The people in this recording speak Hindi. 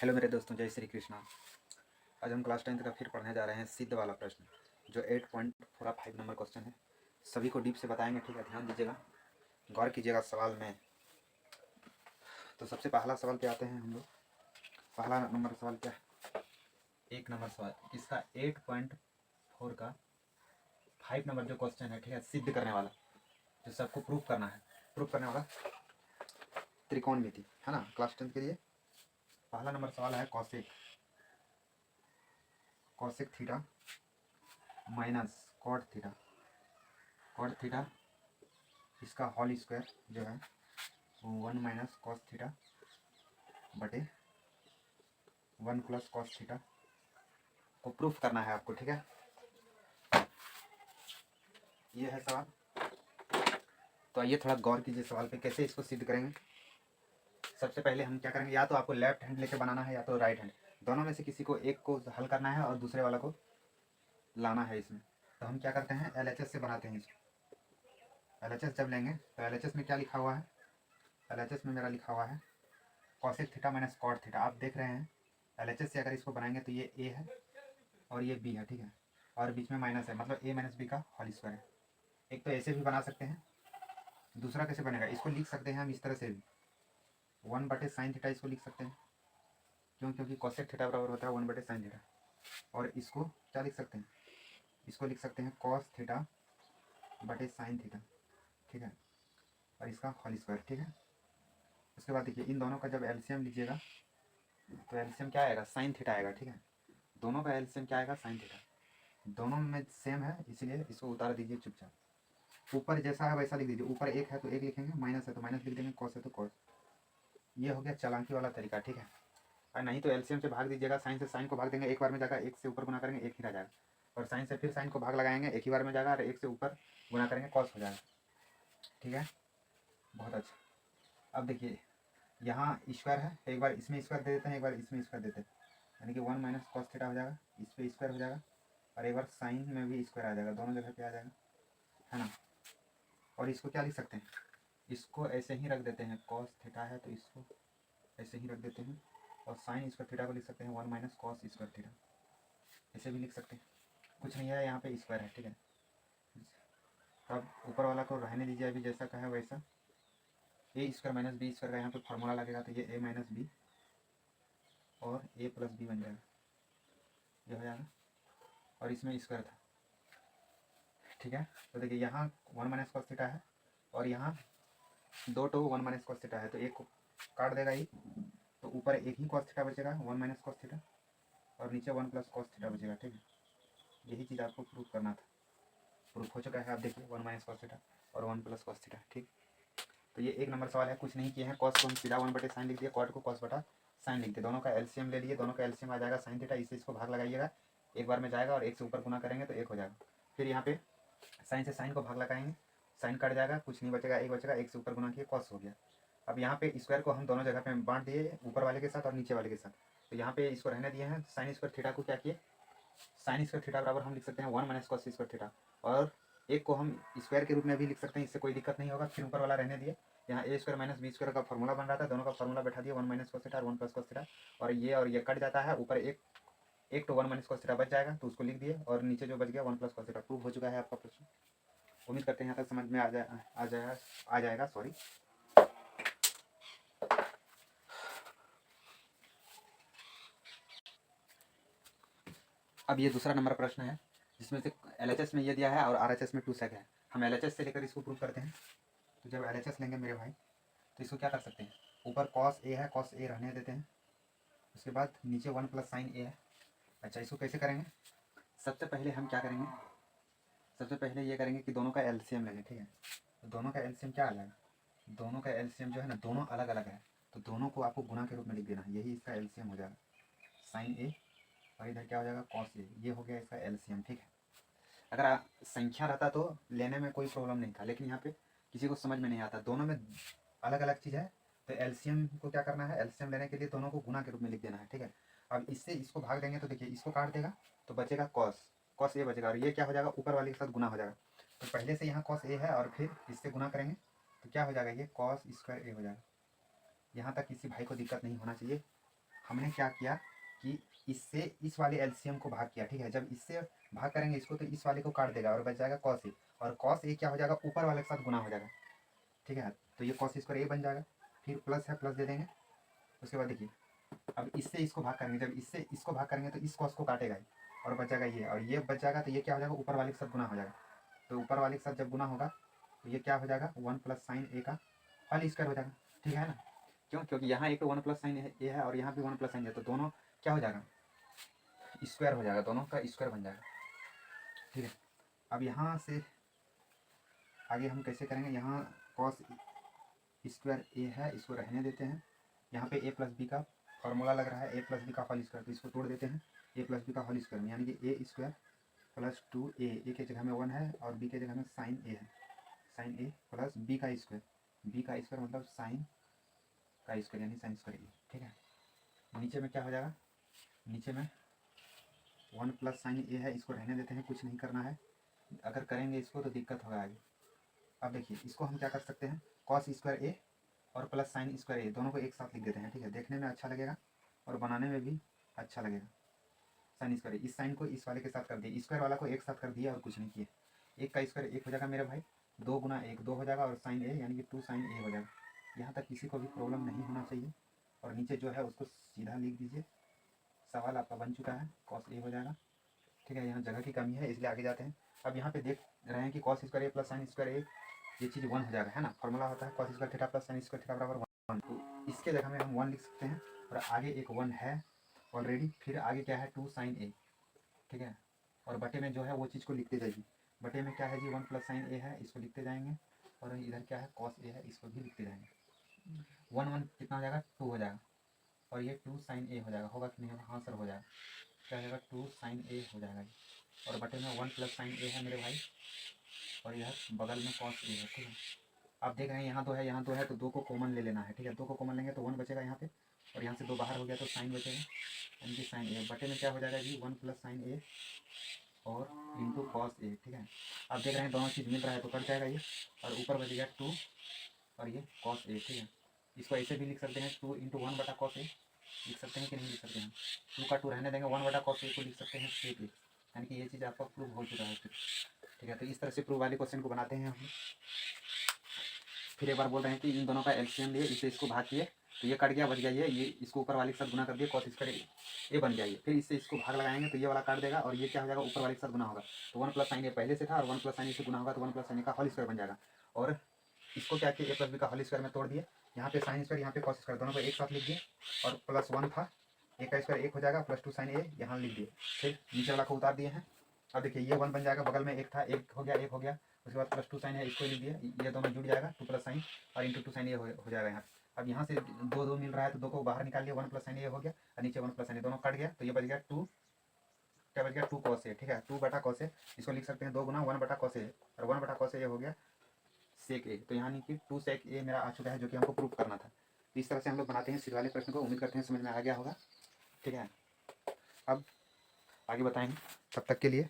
हेलो मेरे दोस्तों, जय श्री कृष्णा। आज हम क्लास 10th का फिर पढ़ने जा रहे हैं सिद्ध वाला प्रश्न, जो 8.45 नंबर क्वेश्चन है। सभी को डीप से बताएंगे, ठीक है? ध्यान दीजिएगा, गौर कीजिएगा सवाल में। तो सबसे पहला सवाल पे आते हैं हम लोग। पहला नंबर सवाल क्या है? 1 नंबर सवाल इसका 8.4 का 5 नंबर जो क्वेश्चन है, ठीक है, सिद्ध करने वाला, जो सबको प्रूफ करना है, प्रूफ करने वाला त्रिकोणमिति है ना, क्लास 10th के लिए। पहला नंबर सवाल है cosec cosec theta minus cot theta इसका होल स्क्वायर जो है 1 माइनस कॉस थीटा बटे 1 प्लस कॉस थीटा को प्रूफ करना है आपको, ठीक है? ये है सवाल। तो आइए थोड़ा गौर कीजिए सवाल पे, कैसे इसको सिद्ध करेंगे। सबसे पहले हम क्या करेंगे, या तो आपको लेफ्ट हैंड लेके बनाना है या तो राइट हैंड, दोनों में से किसी को एक को हल करना है और दूसरे वाला को लाना है इसमें। तो हम क्या करते हैं, LHS से बनाते हैं इसको। LHS जब लेंगे तो LHS में क्या लिखा हुआ है, LHS में मेरा लिखा हुआ है cosec theta minus cot theta. आप देख रहे हैं LHS से अगर इसको बनाएंगे तो ये ए है और ये बी है, ठीक है, और बीच में माइनस है, मतलब ए माइनस बी का होल स्क्वायर है। एक तो ऐसे भी बना सकते हैं, दूसरा कैसे बनेगा, इसको लिख सकते हैं हम इस तरह से भी, 1/sin थीटा इसको लिख सकते हैं। क्यों? क्योंकि कॉसेक थीटा बराबर होता है 1/sin थीटा। और इसको क्या लिख सकते हैं, इसको लिख सकते हैं कॉस थीटा बटे साइन थीटा, ठीक है, और इसका होल स्क्वायर, ठीक है। उसके बाद देखिए, इन दोनों का जब एलसीएम लीजिएगा तो एलसीएम क्या आएगा, साइन थीटा आएगा, ठीक है। दोनों का एलसीएम क्या आएगा, साइन थीटा। दोनों में सेम है, इसलिए इसको उतार दीजिए चुपचाप। ऊपर जैसा है वैसा लिख दीजिए, ऊपर एक है तो एक लिखेंगे, माइनस है तो माइनस लिख देंगे, कॉस है तो कॉस। ये हो गया चालाकी वाला तरीका, ठीक है। और नहीं तो एलसीएम से भाग दीजिएगा, साइन से साइन को भाग देंगे, एक बार में जाएगा, एक से ऊपर गुना करेंगे एक ही रह जाएगा, और साइन से फिर साइन को भाग लगाएंगे, एक ही बार में जाएगा, और एक से ऊपर गुना करेंगे कॉस हो जाएगा, ठीक है। बहुत अच्छा। अब देखिए, यहाँ स्क्वायर है, एक बार इसमें स्क्वायर दे देते हैं, एक बार इसमें स्क्वायर देते हैं, यानी कि 1 माइनस कॉस थीटा हो जाएगा, इस पर स्क्वायर हो जाएगा, और एक बार साइन में भी स्क्वायर आ जाएगा, दोनों जगह पे आ जाएगा, है ना। और इसको क्या लिख सकते हैं, इसको ऐसे ही रख देते हैं, कॉस थीटा है तो इसको ऐसे ही रख देते हैं, और साइन स्क्वायर थीटा को लिख सकते हैं 1 माइनस कॉस स्क्वायर थीटा, ऐसे भी लिख सकते हैं। कुछ नहीं है, यहाँ पे स्क्वायर है, ठीक है। तब ऊपर वाला को रहने दीजिए अभी जैसा कहा है वैसा। ए स्क्वायर माइनस बी स्क्वायर का यहाँ पे फार्मूला लगेगा, तो ये ए माइनस बी और ए प्लस बी बन जाएगा, ये हो जाएगा, और इसमें स्क्वायर था, ठीक है। तो देखिए, यहाँ 1 माइनस कॉस थीटा है और यहाँ 1 माइनस कॉस थीटा है, तो एक को काट देगा ये, तो ऊपर एक ही कॉस थीटा बचेगा 1 माइनस कॉस थीटा, और नीचे 1 प्लस कॉस थीटा बचेगा, ठीक है। यही चीज़ आपको प्रूफ करना था, प्रूफ हो चुका है। आप देखिए 1 माइनस कॉस थीटा और 1 प्लस कॉस थीटा, ठीक। तो ये 1 नंबर सवाल है, कुछ नहीं किए हैं, कॉस को हम सीधा 1/sin लिख दिया, कॉट को कॉस बटा साइन लिख दिया, दोनों का एलसीएम ले लिए, दोनों का एलसीएम आ जाएगा साइन थीटा, इससे इसको भाग लगाइएगा, एक बार में जाएगा और एक से ऊपर गुना करेंगे तो एक हो जाएगा। फिर यहाँ पे साइन से साइन को भाग लगाएंगे, साइन कट जाएगा, कुछ नहीं बचेगा, एक बचेगा, एक से ऊपर गुना किया, कॉस हो गया। अब यहाँ पे स्क्वायर को हम दोनों जगह पे बांट दिए, ऊपर वाले के साथ और नीचे वाले के साथ, तो यहाँ पे इसको रहने दिए हैं, साइन स्क्वायर थीटा को क्या किए, साइन स्क्वायर थीटा बराबर हम लिख सकते हैं 1 माइनस कॉस स्क्वायर थीटा, और एक को हम स्क्वायर के रूप में भी लिख सकते हैं, इससे कोई दिक्कत नहीं होगा। फिर ऊपर वाला रहने दिए, यहाँ ए स्क्वायर माइनस बी स्क्वायर का फॉर्मूला बन रहा था, दोनों का फॉर्मूला बैठा दिया, 1 माइनस कॉस थीटा और 1 प्लस कॉस थीटा, और ये कट जाता है, ऊपर एक तो 1 माइनस कॉस थीटा बच जाएगा, तो उसको लिख दिए, और नीचे जो बच गया 1 प्लस कॉस थीटा। प्रूव हो चुका है आपका प्रश्न। उम्मीद करते हैं यहाँ तक समझ में आ जाएगा सॉरी। अब ये दूसरा नंबर प्रश्न है, जिसमें से LHS में ये दिया है और RHS में 2 सेक है। हम LHS से लेकर इसको प्रूव करते हैं। तो जब LHS लेंगे मेरे भाई, तो इसको क्या कर सकते हैं, ऊपर कॉस ए है, कॉस ए रहने देते हैं, उसके बाद नीचे 1 प्लस साइन ए है। अच्छा, इसको कैसे करेंगे, सबसे पहले हम क्या करेंगे, सबसे पहले ये करेंगे कि दोनों का एलसीएम लेंगे, ठीक है। तो दोनों का एलसीएम क्या आ जाएगा, दोनों का एलसीएम जो है ना, दोनों अलग अलग है, तो दोनों को आपको गुणा के रूप में लिख देना, यही इसका एलसीएम हो जाएगा, साइन ए, और इधर क्या हो जाएगा, कॉस ए, ये हो गया इसका एलसीएम, ठीक है। अगर संख्या रहता तो लेने में कोई प्रॉब्लम नहीं था, लेकिन यहाँ पे किसी को समझ में नहीं आता, दोनों में अलग अलग चीज़ है, तो एलसीएम को क्या करना है, एलसीएम लेने के लिए दोनों को गुना के रूप में लिख देना है, ठीक है। अब इससे इसको भाग देंगे तो देखिए, इसको काट देगा तो बचेगा कॉस, कॉस ए बचेगा, और ये क्या हो जाएगा, ऊपर वाले के साथ गुना हो जाएगा। तो पहले से यहाँ कॉस ए है और फिर इससे गुना करेंगे तो क्या हो जाएगा, ये कॉस स्क्वायर ए हो जाएगा। यहाँ तक किसी भाई को दिक्कत नहीं होना चाहिए, हमने क्या किया कि इससे इस वाले एलसीएम को भाग किया, ठीक है। जब इससे भाग करेंगे इसको तो इस वाले को काट देगा और बच जाएगा कॉस ए, और कॉस ए क्या हो जाएगा, ऊपर वाले के साथ गुना हो जाएगा, ठीक है। तो ये कॉस स्क्वायर ए बन जाएगा, फिर प्लस है प्लस दे देंगे। उसके बाद देखिए अब इससे इसको भाग करेंगे, जब इससे इसको भाग करेंगे तो इस कॉस को काटेगा ही और बच जाएगा ये, और ये बच जाएगा तो ये क्या हो जाएगा, ऊपर वाले के साथ गुना हो जाएगा। तो ऊपर वाले के साथ जब गुना होगा तो ये क्या हो जाएगा, 1 प्लस साइन ए का होल स्क्वायर हो जाएगा, ठीक है ना। क्यों, क्योंकि यहाँ एक तो 1 प्लस साइन ए है और यहाँ भी 1 प्लस साइन है, तो दोनों क्या हो जाएगा, स्क्वायर हो जाएगा, दोनों का स्क्वायर बन जाएगा, ठीक है। अब यहाँ से आगे हम कैसे करेंगे, यहाँ कॉस स्क्वायर ए है, इसको रहने देते हैं। यहाँ पे ए प्लस बी का फॉर्मूला लग रहा है, ए प्लस बी का होल स्क्वायर, तो इसको तोड़ देते हैं, ए प्लस बी का होल स्क्वायर में, यानी कि ए स्क्वायर प्लस 2a, ए के जगह में 1 है और बी के जगह में साइन ए है, साइन ए प्लस बी का स्क्वायर, बी का स्क्वायर मतलब साइन का स्क्वायर यानी साइन स्क्वायर ए, ठीक है। नीचे में क्या हो जाएगा, नीचे में 1 प्लस साइन ए है, इसको रहने देते हैं, कुछ नहीं करना है, अगर करेंगे इसको तो दिक्कत होगा आगे। अब देखिए इसको हम क्या कर सकते हैं, कॉस स्क्वायर ए और प्लस साइन स्क्वायर ए दोनों को एक साथ लिख देते हैं, ठीक है। देखने में अच्छा लगेगा और बनाने में भी अच्छा लगेगा। साइन स्क्वायर, इस साइन को इस वाले के साथ कर दिए, स्क्वायर वाला को एक साथ कर दिया और कुछ नहीं किया। एक का स्क्वायर एक हो जाएगा मेरे भाई, 2 गुना 1 2 हो जाएगा और साइन ए यानी कि 2 साइन ए हो जाएगा। यहाँ तक किसी को भी प्रॉब्लम नहीं होना चाहिए, और नीचे जो है उसको सीधा लिख दीजिए। सवाल आपका बन चुका है, कॉस ए हो जाएगा, ठीक है। यहाँ जगह की कमी है इसलिए आगे जाते हैं। अब यहाँ पे देख रहे हैं कि कॉस स्क्वायर ए प्लस साइन स्क्वायर ए, ये चीज़ 1 हो जाएगा, है ना। फॉर्मूला होता है cos square theta plus sine square theta बराबर 1, तो इसके जगह में हम 1 लिख सकते हैं, और आगे एक 1 है ऑलरेडी, फिर आगे क्या है 2 साइन ए, ठीक है। और बटे में जो है वो चीज़ को लिखते जाइए, बटे में क्या है जी 1 प्लस साइन ए है, इसको लिखते जाएंगे, और इधर क्या है कॉस ए है, इसको भी लिखते जाएंगे। 1 1 कितना हो जाएगा, 2 हो जाएगा, और ये 2 साइन ए हो जाएगा, होगा कि नहीं होगा, हाँ सर हो जाएगा, क्या हो जाएगा 2 साइन ए हो जाएगा, और बटे में 1 प्लस साइन ए है मेरे भाई, और यह बगल में कॉस ए है, ठीक है। आप देख रहे हैं यहाँ 2 है, यहाँ 2 है, तो 2 को कॉमन ले लेना है, ठीक है। 2 को कॉमन लेंगे तो 1 बचेगा यहाँ पे, और यहाँ से 2 बाहर हो गया तो साइन बचेगा, यानी कि साइन ए, बटे में क्या हो जाएगा जी 1 प्लस साइन ए और इंटू कॉस ए, ठीक है। आप देख रहे हैं दोनों चीज़ मिल रहा है तो कट जाएगा ये, और ऊपर बच गया 2 और ये कॉस ए, ठीक है। इसको ऐसे भी लिख सकते हैं 2 इंटू 1 बटा कॉस ए, लिख सकते हैं कि नहीं लिख सकते हैं, 2 का 2 रहने देंगे, 1 बटा कॉस ए को लिख सकते हैं स्ट्रेट, यानी कि ये चीज़ आपका प्रूव हो चुका है, ठीक है। तो इस तरह से प्रूव वाले क्वेश्चन को बनाते हैं हम। फिर एक बार बोल रहे हैं कि इन दोनों का एलसीएम लिए, इसे इसको भाग किए तो ये कट गया, बच गया ये इसको ऊपर वाले के साथ गुना कर दिए, कॉस स्क्वायर ए बन गया ये। फिर इससे इसको भाग लगाएंगे तो ये वाला काट देगा और ये क्या हो जाएगा, ऊपर वाले के साथ गुना होगा, तो 1 प्लस साइन ए पहले से था और 1 प्लस साइन ए से गुना होगा तो 1 प्लस साइन ए का होल स्क्वायर बन जाएगा। और इसको क्या किया, ए प्लस बी का होल स्क्वायर में तोड़ दिए, यहाँ पे साइन स्क्वायर यहाँ पे कॉस स्क्वायर दोनों को एक साथ लिख दिए, और प्लस 1 था, ए का स्क्वायर 1 हो जाएगा, प्लस 2 साइन ए यहाँ लिख दिए, फिर नीचे वाला को उतार दिए हैं। अब देखिए ये 1 बन जाएगा, बगल में 1 था, 1 हो गया, 1 हो गया, उसके बाद प्लस 2 साइन है इसको लिख दिया, ये दोनों जुड़ जाएगा, 2 प्लस साइन और इंटू 2 साइन ये हो जाएगा यहाँ। अब यहाँ से 2 2 मिल रहा है तो 2 को बाहर निकाल लिया, 1 प्लस साइन ये हो गया और नीचे 1 प्लस साइन दोनों कट गया, तो ये बच गया 2, क्या बच गया 2 कॉस ए, ठीक है। 2 बटा कॉस ए, इसको लिख सकते हैं 2 गुना 1 बटा कॉस ए, और 1 बटा कॉस ए हो गया सेक ए, तो यानी कि 2 सेक ए मेरा आ चुका है, जो कि हमको प्रूफ करना था। तो इस तरह से हम लोग बनाते हैं सीधे वाले प्रश्न को। उम्मीद करते हैं समझ में आ गया होगा, ठीक है। अब आगे बताएंगे, तब तक के लिए